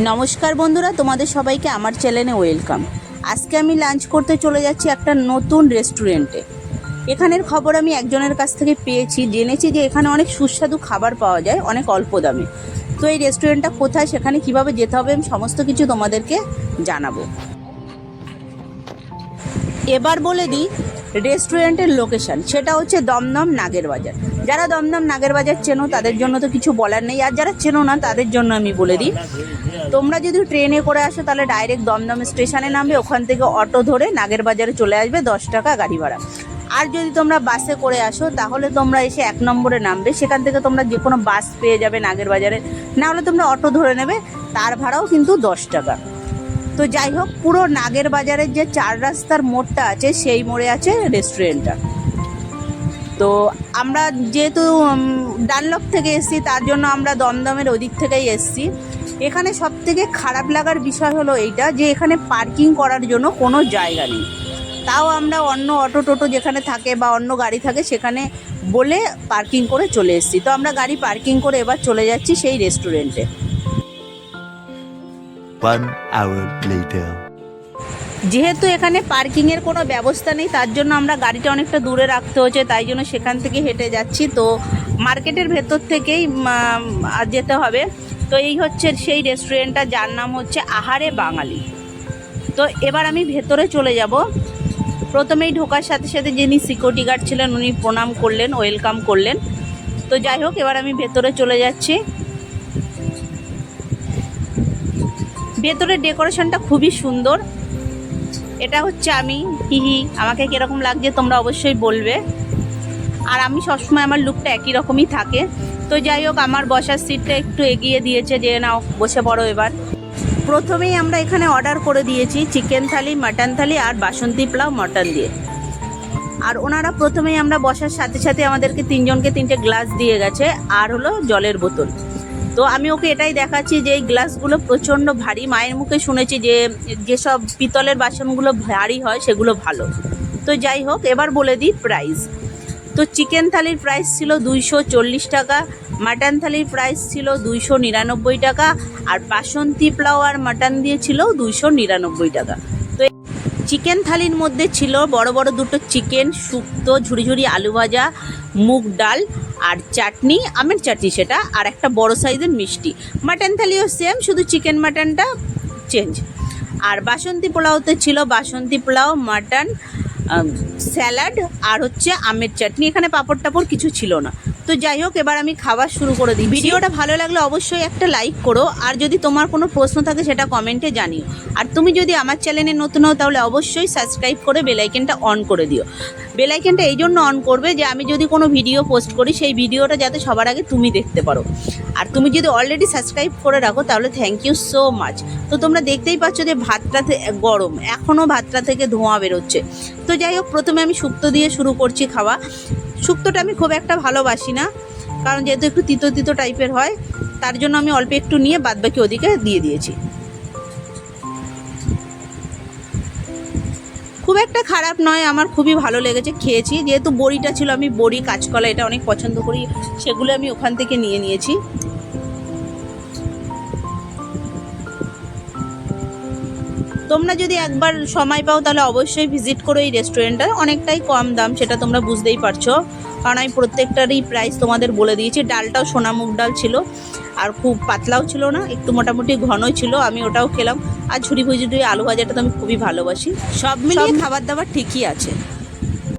নমস্কার বন্ধুরা, তোমাদের সবাইকে আমার চ্যানেলে ওয়েলকাম। আজকে আমি লাঞ্চ করতে চলে যাচ্ছি একটা নতুন রেস্টুরেন্টে। এখানের খবর আমি একজনের কাছ থেকে পেয়েছি, জেনেছি যে এখানে অনেক সুস্বাদু খাবার পাওয়া যায় অনেক অল্প দামে। তো এই রেস্টুরেন্টটা কোথায়, সেখানে কিভাবে যেতে হবে, আমি সমস্ত কিছু তোমাদেরকে জানাবো। এবার বলে দিই রেস্টুরেন্টের লোকেশন, সেটা হচ্ছে দমদম নাগের বাজার। যারা দমদম নাগের বাজার চেনো তাদের জন্য তো কিছু বলার নেই, আর যারা চেনো না তাদের জন্য আমি বলে দিই, তোমরা যদি ট্রেনে করে আসো তাহলে ডাইরেক্ট দমদম স্টেশনে নামবে, ওখান থেকে অটো ধরে নাগের বাজারে চলে আসবে, 10 টাকা গাড়ি ভাড়া। আর যদি তোমরা বাসে করে আসো তাহলে তোমরা এসে 1 নম্বরে নামবে, সেখান থেকে তোমরা যে কোনো বাস পেয়ে যাবে নাগের বাজারে, না হলে তোমরা অটো ধরে নেবে, তার ভাড়াও কিন্তু 10 টাকা। তো যাই হোক, পুরো নাগের বাজারের যে 4 রাস্তার মোড়টা আছে সেই মোড়ে আছে রেস্টুরেন্টটা। তো আমরা যেহেতু ডানলপ থেকে এসেছি, তার জন্য আমরা দমদমের ওদিক থেকেই এসেছি। এখানে সব থেকে খারাপ লাগার বিষয় হলো এইটা যে এখানে পার্কিং করার জন্য কোনো জায়গা নেই। তাও আমরা অন্য অটো টোটো যেখানে থাকে বা অন্য গাড়ি থাকে সেখানে বলে পার্কিং করে চলে এসেছি। তো আমরা গাড়ি পার্কিং করে এবার চলে যাচ্ছি সেই রেস্টুরেন্টে। 1 hour later. যেহেতু এখানে পার্কিংয়ের কোনো ব্যবস্থা নেই, তার জন্য আমরা গাড়িটা অনেকটা দূরে রাখতে হচ্ছে, তাই জন্য সেখান থেকে হেঁটে যাচ্ছি। তো মার্কেটের ভেতর থেকেই যেতে হবে। তো এই হচ্ছে সেই রেস্টুরেন্টটা, যার নাম হচ্ছে আহারে বাঙালি। তো এবার আমি ভেতরে চলে যাব। প্রথমেই ঢোকার সাথে সাথে যিনি সিকিউরিটি গার্ড ছিলেন উনি প্রণাম করলেন, ওয়েলকাম করলেন। তো যাই হোক, এবার আমি ভেতরে চলে যাচ্ছি। ভেতরের ডেকোরেশনটা খুবই সুন্দর। এটা হচ্ছে আমি, হিহি, আমাকে কীরকম লাগছে তোমরা অবশ্যই বলবে। আর আমি সবসময় আমার লুকটা একই রকমই থাকে। তো যাই হোক, আমার বসার সিটটা একটু এগিয়ে দিয়েছে, যে নাও বসে পড়ো। এবার প্রথমেই আমরা এখানে অর্ডার করে দিয়েছি চিকেন থালি, মাটন থালি আর বাসন্তী পোলাও মটন দিয়ে। আর ওনারা প্রথমেই আমরা বসার সাথে সাথে আমাদেরকে 3 জনকে 3টে গ্লাস দিয়ে গেছে, আর হলো জলের বোতল। তো আমি ওকে এটাই দেখাচ্ছি যে এই গ্লাসগুলো প্রচণ্ড ভারী। মায়ের মুখে শুনেছি যে যেসব পিতলের বাসনগুলো ভারী হয় সেগুলো ভালো। তো যাই হোক, এবার বলে দিই প্রাইস। তো চিকেন থালির প্রাইস ছিল 240 টাকা, মাটন থালির প্রাইস ছিল 299 টাকা, আর বাসন্তী পোলাও আর মাটন দিয়ে ছিল 299 টাকা। তো চিকেন থালির মধ্যে ছিল বড় বড় 2টো চিকেন, শুক্তো, ঝুড়ি ঝুড়ি আলু ভাজা, মুগ ডাল আর চাটনি, আমের চাটনি সেটা, আর একটা বড় সাইজের মিষ্টি। মাটন থালিও সেম, শুধু চিকেন মাটনটা চেঞ্জ। আর বাসন্তী পোলাওতে ছিল বাসন্তী পোলাও, মাটন, স্যালাড আর হচ্ছে আমের চাটনি। এখানে পাঁপড় টাপড় কিছু ছিল না। তো যাই হোক, এবার আমি খাবার শুরু করে দিই। ভিডিওটা ভালো লাগলে অবশ্যই একটা লাইক করো, আর যদি তোমার কোনো প্রশ্ন থাকে সেটা কমেন্টে জানিও। আর তুমি যদি আমার চ্যানেলে নতুন হও তাহলে অবশ্যই সাবস্ক্রাইব করে বেল আইকনটা অন করে দিও। বেল আইকনটা এই জন্য অন করবে যে আমি যদি কোনো ভিডিও পোস্ট করি সেই ভিডিওটা যাতে সবার আগে তুমি দেখতে পারো। আর তুমি যদি অলরেডি সাবস্ক্রাইব করে রাখো তাহলে থ্যাংক ইউ সো মাচ। তো তোমরা দেখতেই পাচ্ছ যে ভাতটা গরম, এখনও ভাতটা থেকে ধোঁয়া বেরোচ্ছে। তো যাই হোক, প্রথমে আমি শুক্তো দিয়ে শুরু করছি খাওয়া। শুক্তোটা আমি খুব একটা ভালোবাসি না, কারণ যেহেতু একটু তিতো তিতো টাইপের হয়, তার জন্য আমি অল্প একটু নিয়ে বাদবাকি ওদিকে দিয়ে দিয়েছি। খুব একটা খারাপ নয়, আমার খুবই ভালো লেগেছে, খেয়েছি। যেহেতু বড়িটা ছিল, আমি বড়ি, কাঁচকলা এটা অনেক পছন্দ করি, সেগুলো আমি ওখান থেকে নিয়ে নিয়েছি। তোমরা যদি একবার সময় পাও তাহলে অবশ্যই ভিজিট করো এই রেস্টুরেন্টটা। অনেকটাই কম দাম, সেটা তোমরা বুঝতেই পারছো, কারণ আমি প্রত্যেকটারই প্রাইস তোমাদের বলে দিয়েছি। ডালটাও সোনা মুগ ডাল ছিল, আর খুব পাতলাও ছিল না, একটু মোটামুটি ঘনই ছিল, আমি ওটাও খেলাম। আর ঝুড়ি ভুজি আলু ভাজাটা তো আমি খুবই ভালোবাসি। সব মিলিয়ে খাবার দাবার ঠিকই আছে।